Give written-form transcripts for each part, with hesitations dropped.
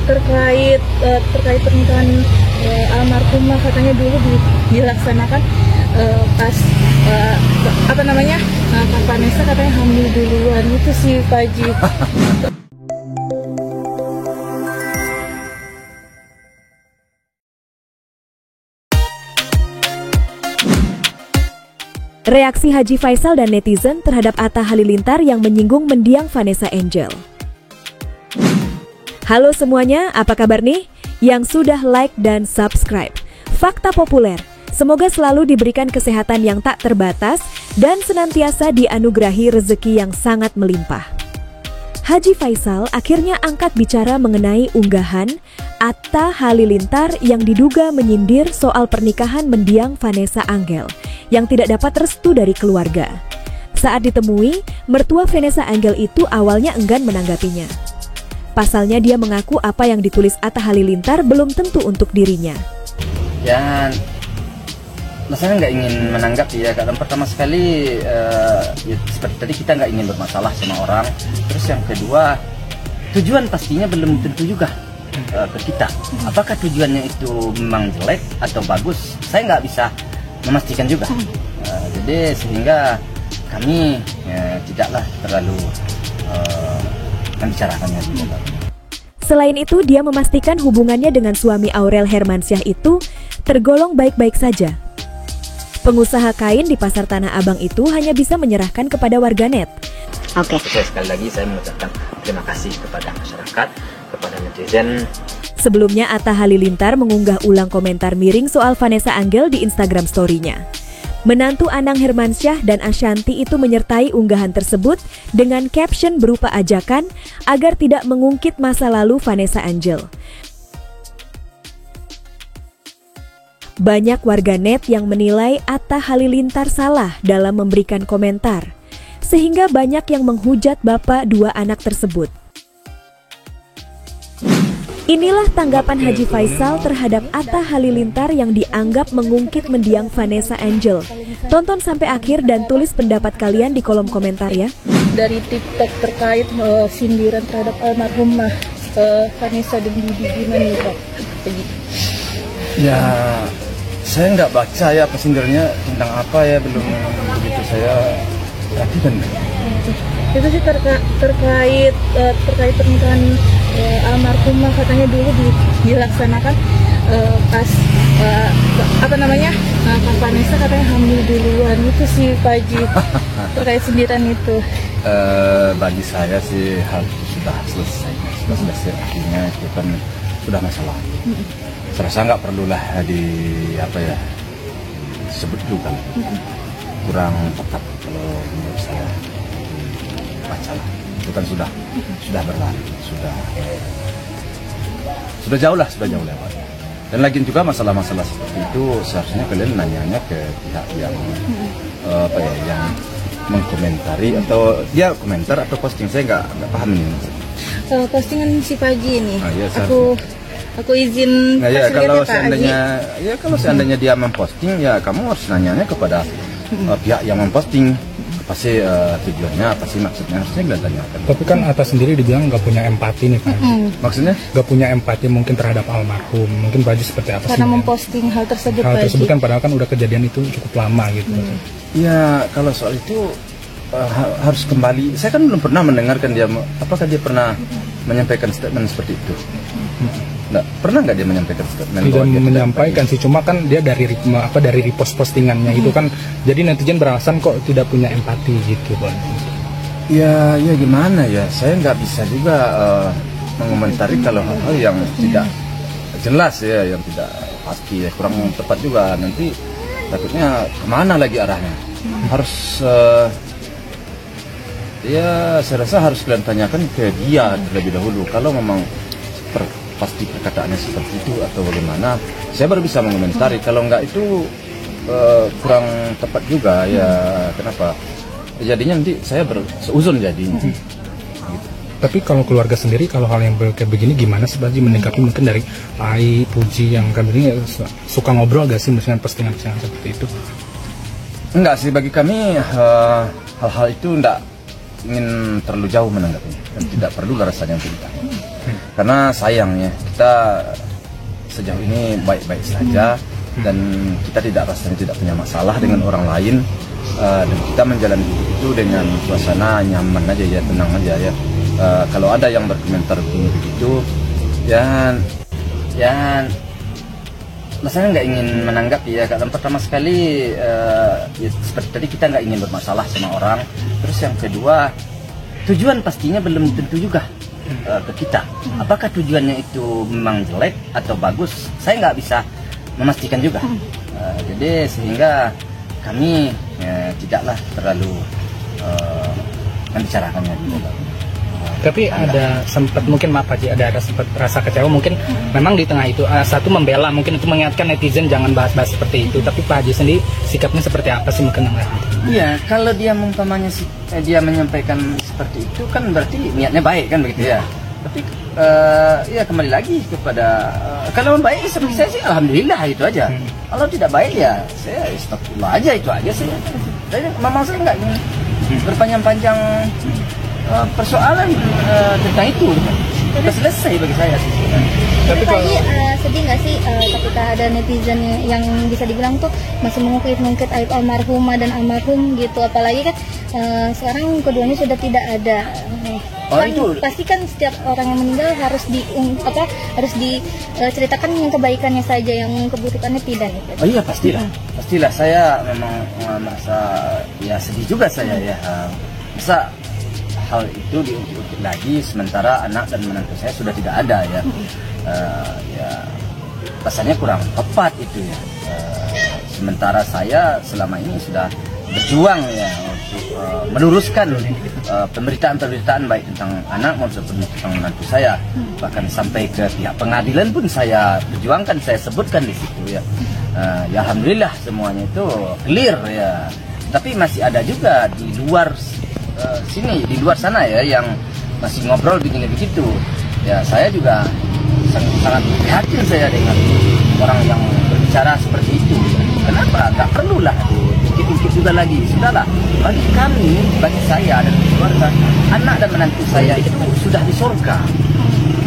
Terkait pernikahan almarhumah, katanya dulu dilaksanakan pas Kak Vanessa katanya hamil duluan, itu sih Pak Haji. Reaksi Haji Faisal dan netizen terhadap Atta Halilintar yang menyinggung mendiang Vanessa Angel. Halo semuanya, apa kabar nih? Yang sudah like dan subscribe. Fakta populer, semoga selalu diberikan kesehatan yang tak terbatas dan senantiasa dianugerahi rezeki yang sangat melimpah. Haji Faisal akhirnya angkat bicara mengenai unggahan Atta Halilintar yang diduga menyindir soal pernikahan mendiang Vanessa Angel yang tidak dapat restu dari keluarga. Saat ditemui, mertua Vanessa Angel itu awalnya enggan menanggapinya. Pasalnya dia mengaku apa yang ditulis Atta Halilintar belum tentu untuk dirinya. Ya, saya nggak ingin menanggapi ya, karena pertama sekali ya, seperti tadi kita nggak ingin bermasalah sama orang. Terus yang kedua, tujuan pastinya belum tentu juga ke kita. Apakah tujuannya itu memang jelek atau bagus? Saya nggak bisa memastikan juga. Jadi sehingga kami tidaklah terlalu membicarakannya di dalam. Selain itu, dia memastikan hubungannya dengan suami Aurel Hermansyah itu tergolong baik-baik saja. Pengusaha kain di Pasar Tanah Abang itu hanya bisa menyerahkan kepada warganet. Oke. Sekali lagi saya mengucapkan terima kasih kepada masyarakat, kepada netizen. Sebelumnya Atta Halilintar mengunggah ulang komentar miring soal Vanessa Angel di Instagram story-nya. Menantu Anang Hermansyah dan Ashanti itu menyertai unggahan tersebut dengan caption berupa ajakan agar tidak mengungkit masa lalu Vanessa Angel. Banyak warganet yang menilai Atta Halilintar salah dalam memberikan komentar, sehingga banyak yang menghujat bapak dua anak tersebut. Inilah tanggapan Haji Faisal terhadap Atta Halilintar yang dianggap mengungkit mendiang Vanessa Angel. Tonton sampai akhir dan tulis pendapat kalian di kolom komentar ya. Dari TikTok terkait sindiran terhadap almarhumah Vanessa dan Bibi, gimana nih Pak? Ya, saya nggak baca ya sindirnya tentang apa ya, belum begitu saya perhatikan. Itu sih terkait pernikahan almarhumah, katanya dulu dilaksanakan pas Kak Vanessa katanya hamil duluan, itu sih Pak Haji. Terkait sindiran itu. Bagi saya sih hal itu sudah selesai, artinya itu kan sudah masalah. Saya rasa nggak perlulah disebut juga. Kurang tepat kalau menurut saya. Bacalah, itu kan sudah berlari, sudah jauh lewat. Dan lagi juga masalah-masalah seperti itu seharusnya kalian nanyanya ke pihak yang yang mengkomentari, atau dia komentar atau posting. Saya nggak paham ini. Postingan si Pagi ini. Ya, aku izin. Ya, kalau seandainya dia memposting, ya kamu harus nanyanya kepada pihak yang memposting. Pasti tujuannya, apa sih maksudnya, harusnya nggak tanyakan. Tapi kan Atta sendiri dibilang nggak punya empati nih Pak. Maksudnya? Nggak punya empati mungkin terhadap almarhum. Mungkin Pak Haji seperti apa sih? Karena memposting hal tersebut. Hal tersebut kan padahal kan udah kejadian itu cukup lama gitu. Ya, kalau soal itu harus kembali. Saya kan belum pernah mendengarkan dia, apakah dia pernah menyampaikan statement seperti itu. Pernah nggak dia menyampaikan statement? Tidak menyampaikan sih, cuma kan dia dari repost postingannya itu kan, jadi netizen beralasan kok tidak punya empati gitu Pak. Ya gimana ya, saya nggak bisa juga mengomentari kalau hal-hal yang tidak jelas ya, yang tidak pasti ya, kurang tepat juga. Nanti takutnya kemana lagi arahnya. Harus saya rasa harus kalian tanyakan ke dia terlebih dahulu. Kalau memang pasti perkataannya seperti itu atau bagaimana, saya baru bisa mengomentari. Kalau enggak itu kurang tepat juga ya. Kenapa? Jadinya nanti saya seuzon jadinya. Gitu. Tapi kalau keluarga sendiri, kalau hal yang kayak begini gimana sih Pak Haji menanggapi? Mungkin dari Ai, Puji yang kami suka ngobrol gak sih misalnya postingan-postingan seperti itu? Enggak sih, bagi kami hal-hal itu enggak ingin terlalu jauh menanggapinya, dan tidak perlu rasanya untuk kita. karena sayangnya kita sejauh ini baik-baik saja dan kita rasanya tidak punya masalah dengan orang lain, dan kita menjalani itu dengan suasana nyaman aja ya, tenang aja ya. Kalau ada yang berkomentar begitu ya saya nggak ingin menanggapi ya, karena pertama sekali ya, seperti tadi kita nggak ingin bermasalah sama orang. Terus yang kedua, tujuan pastinya belum tentu juga ke kita. Apakah tujuannya itu memang jelek atau bagus, saya nggak bisa memastikan juga. Jadi sehingga kami tidaklah terlalu membicarakannya. Tapi ada sempat mungkin, maaf Haji, ada sempat rasa kecewa mungkin memang di tengah itu satu membela, mungkin itu mengingatkan netizen jangan bahas-bahas seperti itu, tapi Pak Haji sendiri sikapnya seperti apa sih mungkin? Iya, kalau dia umpamanya dia menyampaikan seperti itu kan berarti niatnya baik kan begitu ya. Tapi ya kembali lagi kepada kalau baik seperti saya sih alhamdulillah itu aja. Kalau tidak baik ya saya astagfirullah aja, itu aja saya. Memang saya nggak ingin berpanjang-panjang persoalan tentang itu. Sudah selesai bagi saya sih. Tapi tadi sedih nggak sih ketika ada netizen yang bisa dibilang tuh masih mengungkit-ungkit aib almarhumah dan almarhum gitu, apalagi kan sekarang keduanya sudah tidak ada. Kan itu pasti kan setiap orang yang meninggal harus diceritakan yang kebaikannya saja, yang keburukannya tidak gitu. Oh iya, pastilah saya memang merasa ya sedih juga saya ya. Masa hal itu diungkit lagi sementara anak dan menantu saya sudah tidak ada ya. Ya rasanya kurang tepat itu ya. Sementara saya selama ini sudah berjuang ya untuk meluruskan pemberitaan-pemberitaan baik tentang anak maupun tentang menantu saya, bahkan sampai ke pihak pengadilan pun saya perjuangkan, saya sebutkan di situ ya. Ya alhamdulillah semuanya itu clear ya. Tapi masih ada juga di luar sini, di luar sana ya, yang masih ngobrol begini begitu ya. Saya juga sangat prihatin saya dengan orang yang berbicara seperti itu. Kenapa? Gak perlulah dikit-dikit juga lagi. Sudahlah, bagi kami, bagi saya dan keluarga, anak dan menantu saya itu sudah di surga,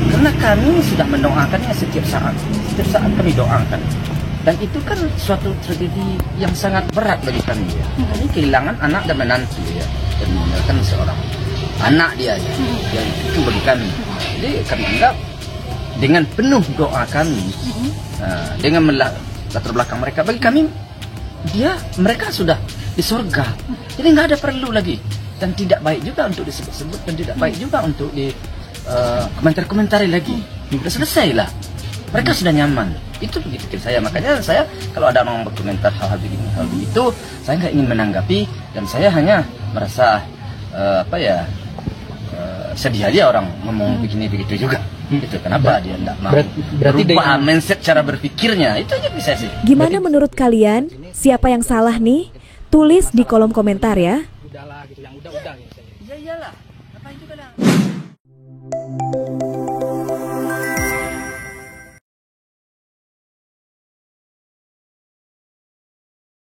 karena kami sudah mendoakannya setiap saat kami doakan. Dan itu kan suatu tragedi yang sangat berat bagi kami ya. Kami kehilangan anak dan menantu ya, dan meninggalkan seorang anak dia ya. Yang itu bagi kami. Jadi kami anggap dengan penuh doa kami, dengan latar belakang mereka, bagi kami mereka sudah di surga. Jadi nggak ada perlu lagi, dan tidak baik juga untuk disebut-sebut, dan tidak baik juga untuk di komentar-komentari lagi. Sudah selesai lah, mereka sudah nyaman. Itu begitu saya. Makanya saya kalau ada orang berkomentar hal-hal begini, hal begitu, saya nggak ingin menanggapi, dan saya hanya merasa sedih aja orang ngomong begini begitu juga. Itu kenapa dia tidak mau berubah mindset cara berpikirnya. Itu aja bisa sih. Gimana menurut kalian? Siapa yang salah nih? Tulis di kolom komentar ya. Udahlah gitu, yang udah gitu. Iya iyalah. Ngapain juga lah.